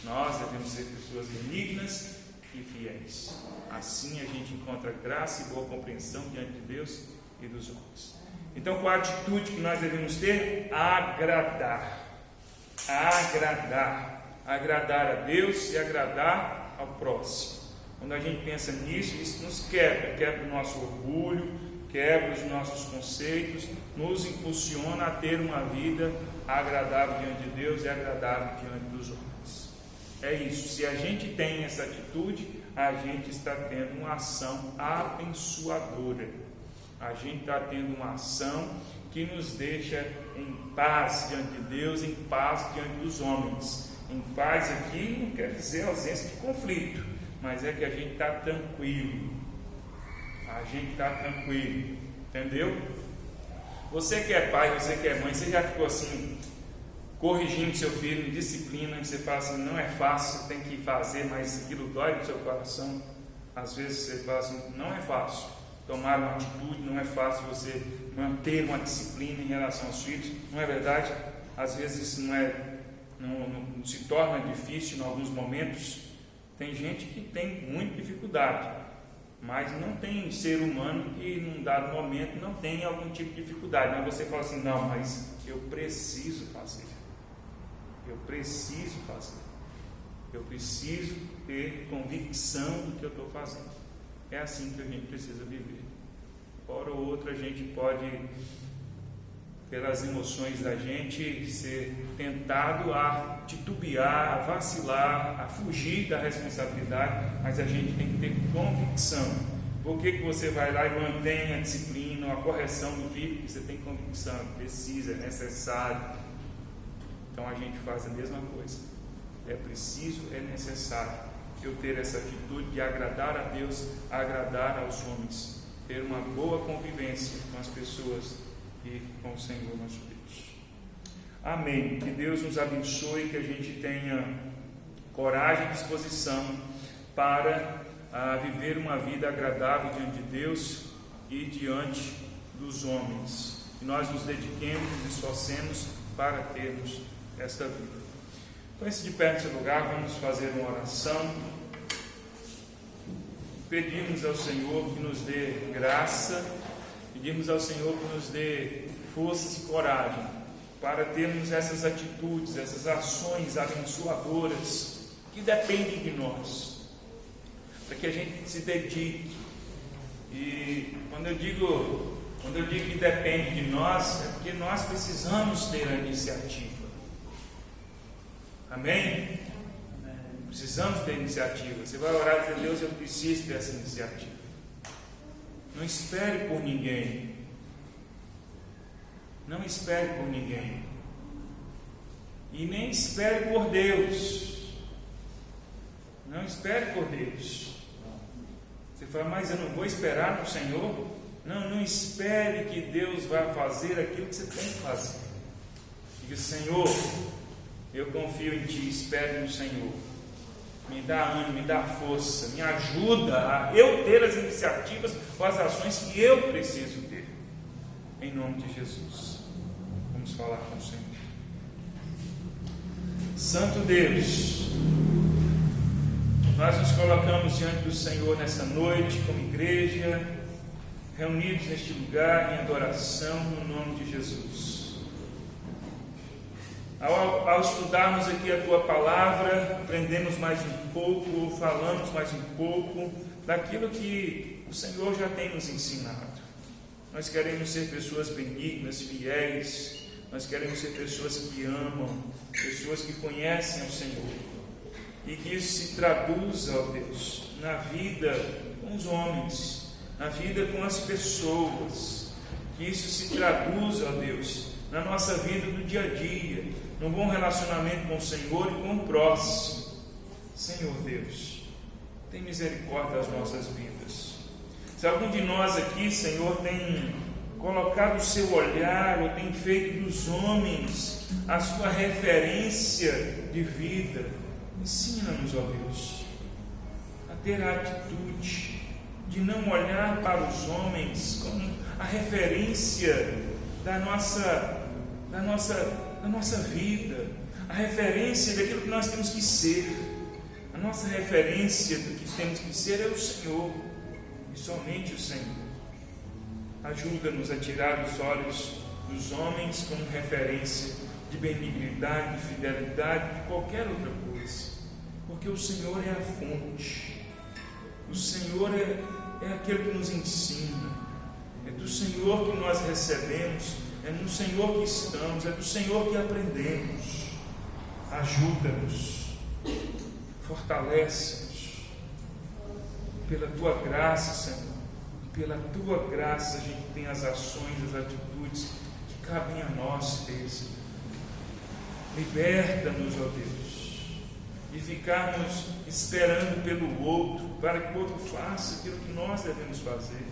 Nós devemos ser pessoas benignas e fiéis. Assim a gente encontra graça e boa compreensão diante de Deus e dos homens. Então, qual a atitude que nós devemos ter? Agradar. Agradar a Deus e agradar ao próximo. Quando a gente pensa nisso, isso nos quebra o nosso orgulho, quebra os nossos conceitos, nos impulsiona a ter uma vida agradável diante de Deus e agradável diante dos homens. É isso. Se a gente tem essa atitude, a gente está tendo uma ação abençoadora. A gente está tendo uma ação que nos deixa em paz diante de Deus, em paz diante dos homens. Em paz aqui não quer dizer ausência de conflito, mas é que a gente está tranquilo. A gente está tranquilo, entendeu? Você que é pai, você que é mãe, você já ficou assim, corrigindo seu filho, disciplina, e você fala assim, não é fácil, você tem que fazer, mas aquilo dói no seu coração. Às vezes você fala assim, não é fácil tomar uma atitude, não é fácil você manter uma disciplina em relação aos filhos, não é verdade? Às vezes isso não se torna difícil em alguns momentos. Tem gente que tem muita dificuldade, Mas não tem ser humano que num dado momento não tem algum tipo de dificuldade. Mas você fala assim, não, mas eu preciso fazer. Eu preciso fazer. Eu preciso ter convicção do que eu estou fazendo. É assim que a gente precisa viver. Hora ou outra a gente pode, pelas emoções da gente, ser tentado a titubear, a vacilar, a fugir da responsabilidade, mas a gente tem que ter convicção. Por que você vai lá e mantém a disciplina, a correção do filho? Porque você tem convicção, precisa, é necessário. Então a gente faz a mesma coisa. É preciso, é necessário eu ter essa atitude de agradar a Deus, agradar aos homens, ter uma boa convivência com as pessoas e com o Senhor nosso Deus. Amém. Que Deus nos abençoe, que a gente tenha coragem e disposição para viver uma vida agradável diante de Deus e diante dos homens. Que nós nos dediquemos, nos esforcemos para termos esta vida. Põe-se de pé no seu lugar, vamos fazer uma oração. Pedimos ao Senhor que nos dê graça, pedimos ao Senhor que nos dê forças e coragem para termos essas atitudes, essas ações abençoadoras que dependem de nós, para que a gente se dedique. E quando eu digo que depende de nós, é porque nós precisamos ter a iniciativa. Amém? Precisamos ter iniciativa. Você vai orar e dizer, Deus, eu preciso ter essa iniciativa. Não espere por ninguém. Não espere por ninguém. E nem espere por Deus. Não espere por Deus. Você fala, mas eu não vou esperar no Senhor? Não espere que Deus vai fazer aquilo que você tem que fazer. Diga, Senhor, eu confio em Ti, espero no Senhor. Me dá ânimo, me dá força, me ajuda a eu ter as iniciativas ou as ações que eu preciso ter. Em nome de Jesus. Vamos falar com o Senhor. Santo Deus, nós nos colocamos diante do Senhor nessa noite, como igreja, reunidos neste lugar em adoração no nome de Jesus. Ao estudarmos aqui a Tua Palavra, aprendemos mais um pouco, falamos mais um pouco daquilo que o Senhor já tem nos ensinado. Nós queremos ser pessoas benignas, fiéis, nós queremos ser pessoas que amam, pessoas que conhecem o Senhor, e que isso se traduza, ó Deus, na vida com os homens, na vida com as pessoas, que isso se traduza, ó Deus, na nossa vida do dia a dia, num bom relacionamento com o Senhor e com o próximo. Senhor Deus, tem misericórdia das nossas vidas. Se algum de nós aqui, Senhor, tem colocado o seu olhar ou tem feito dos homens a sua referência de vida, ensina-nos, ó Deus, a ter a atitude de não olhar para os homens como a referência da nossa vida, a referência daquilo que nós temos que ser. A nossa referência do que temos que ser é o Senhor, e somente o Senhor. Ajuda-nos a tirar dos olhos dos homens como referência de benignidade, de fidelidade, de qualquer outra coisa, porque o Senhor é a fonte, o Senhor é aquele que nos ensina, é do Senhor que nós recebemos, é no Senhor que estamos, é do Senhor que aprendemos. Ajuda-nos, fortalece-nos, pela Tua graça, Senhor, pela Tua graça a gente tem as ações, as atitudes que cabem a nós ter, Senhor. Liberta-nos, ó Deus, de ficarmos esperando pelo outro, para que o outro faça aquilo que nós devemos fazer.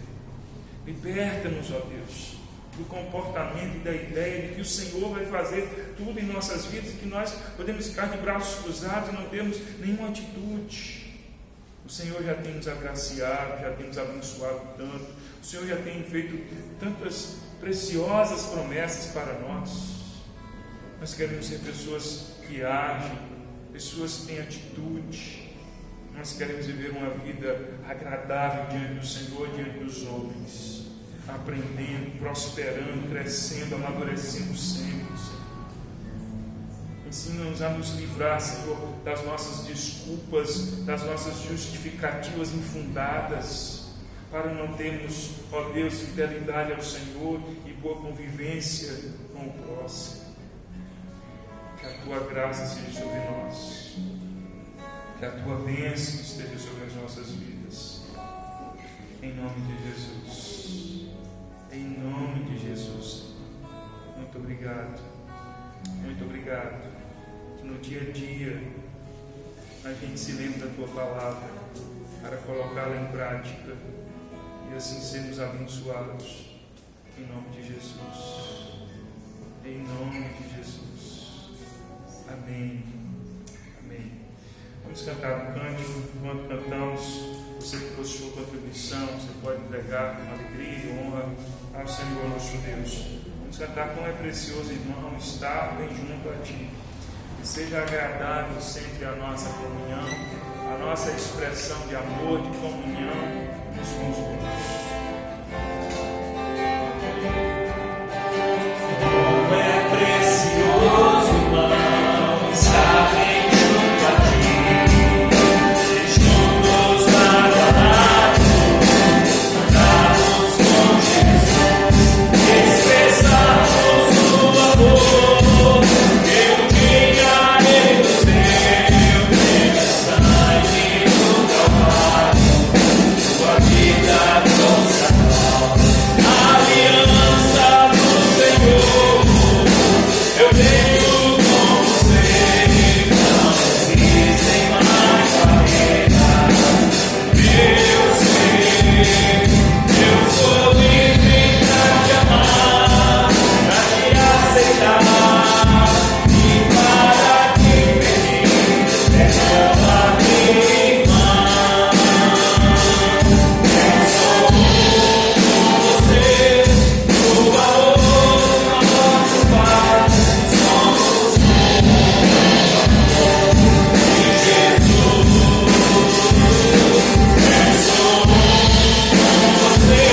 Liberta-nos, ó Deus, do comportamento e da ideia de que o Senhor vai fazer tudo em nossas vidas e que nós podemos ficar de braços cruzados e não temos nenhuma atitude. O Senhor já tem nos agraciado, já tem nos abençoado tanto, o Senhor já tem feito tantas preciosas promessas para nós. Nós queremos ser pessoas que agem, pessoas que têm atitude, Nós queremos viver uma vida agradável diante do Senhor, diante dos homens, aprendendo, prosperando, crescendo, amadurecendo sempre, Senhor. Ensina-nos a nos livrar, Senhor, das nossas desculpas, das nossas justificativas infundadas, para não termos, ó Deus, fidelidade ao Senhor e boa convivência com o próximo. Que a Tua graça seja sobre nós, que a Tua bênção esteja sobre as nossas vidas, em nome de Jesus, em nome de Jesus. Muito obrigado, muito obrigado. Que no dia a dia a gente se lembre da Tua palavra para colocá-la em prática e assim sermos abençoados, em nome de Jesus, em nome de Jesus. Amém, amém. Vamos cantar um cântico. Enquanto cantamos, você que trouxe sua contribuição, você pode entregar com alegria e honra ao Senhor nosso Deus. Vamos cantar como é precioso, irmão, estar bem junto a Ti. Que seja agradável sempre a nossa comunhão, a nossa expressão de amor, de comunhão uns com os outros. Como é precioso, irmão, estar bem junto a Ti, juntos lado a lado, andarmos com Jesus, expressarmos o amor que um dia Ele nos deu, pelo sangue do Calvário, Sua vida consagrou, aliança do Senhor. Eu venho com você, não existem mais barreiras. Eu sei, eu sou livre pra te amar, pra te aceitar e para te pedir perdão a minha irmã. Eu sou com você, o amor nosso Pai, somos de Jesus. Eu sou com você,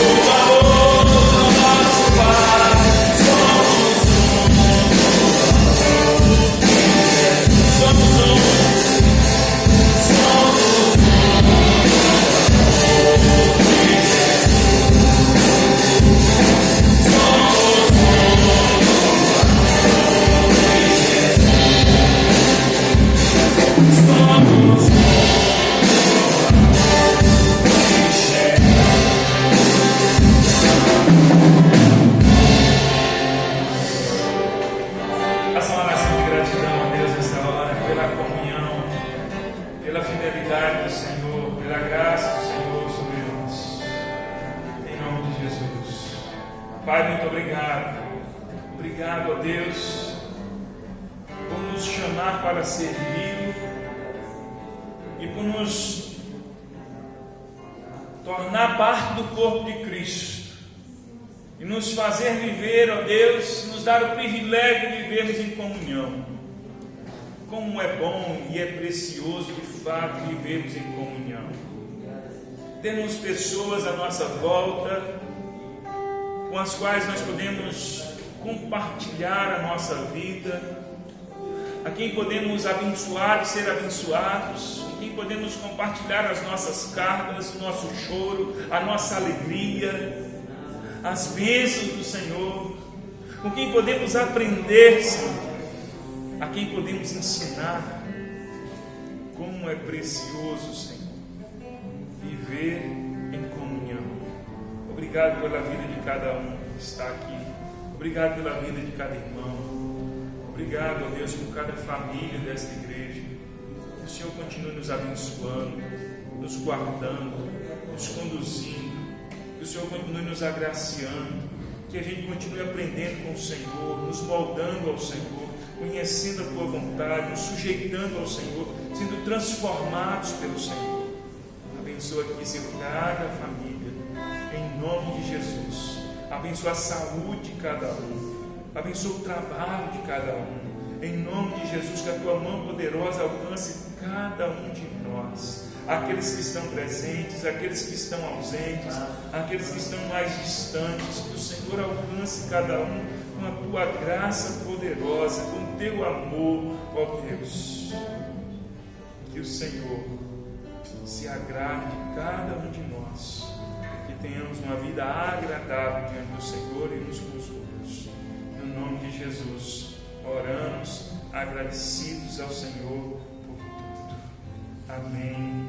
o amor nosso Pai, somos Faça uma oração de gratidão a Deus nesta hora, pela comunhão, pela fidelidade do Senhor, pela graça do Senhor sobre nós. Em nome de Jesus. Pai, muito obrigado. Obrigado a Deus por nos chamar para servi-lo e por nos tornar parte do corpo de Cristo. E nos fazer viver, ó Deus, nos dar o privilégio de vivermos em comunhão. Como é bom e é precioso, de fato, vivermos em comunhão. Temos pessoas à nossa volta, com as quais nós podemos compartilhar a nossa vida, a quem podemos abençoar e ser abençoados, com quem podemos compartilhar as nossas cargas, o nosso choro, a nossa alegria, as bênçãos do Senhor, com quem podemos aprender, Senhor, a quem podemos ensinar. Como é precioso, Senhor, viver em comunhão. Obrigado pela vida de cada um que está aqui. Obrigado pela vida de cada irmão. Obrigado, ó Deus, por cada família desta igreja. Que o Senhor continue nos abençoando, nos guardando, nos conduzindo. Que o Senhor continue nos agraciando, que a gente continue aprendendo com o Senhor, nos moldando ao Senhor, conhecendo a Tua vontade, nos sujeitando ao Senhor, sendo transformados pelo Senhor. Abençoa aqui, Senhor, cada família, em nome de Jesus. Abençoa a saúde de cada um, abençoa o trabalho de cada um, Em nome de Jesus, que a tua mão poderosa alcance cada um de nós, aqueles que estão presentes, aqueles que estão ausentes, aqueles que estão mais distantes, que o Senhor alcance cada um com a tua graça poderosa, com o teu amor, ó Deus. Que o Senhor se agrade de cada um de nós, que tenhamos uma vida agradável diante do Senhor e uns com os outros. No nome de Jesus, oramos agradecidos ao Senhor por tudo. Amém.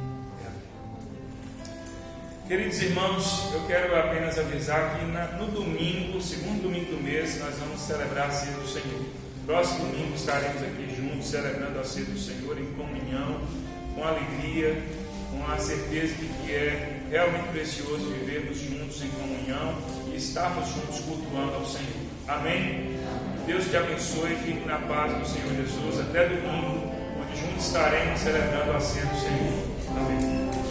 Queridos irmãos, eu quero apenas avisar que no domingo, segundo domingo do mês, nós vamos celebrar a ceia do Senhor. Próximo domingo estaremos aqui juntos celebrando a ceia do Senhor em comunhão, com alegria, com a certeza de que é realmente precioso vivermos juntos em comunhão e estarmos juntos cultuando ao Senhor. Amém? Deus te abençoe, fique na paz do Senhor Jesus. Até domingo, onde juntos estaremos celebrando a ceia do Senhor. Amém.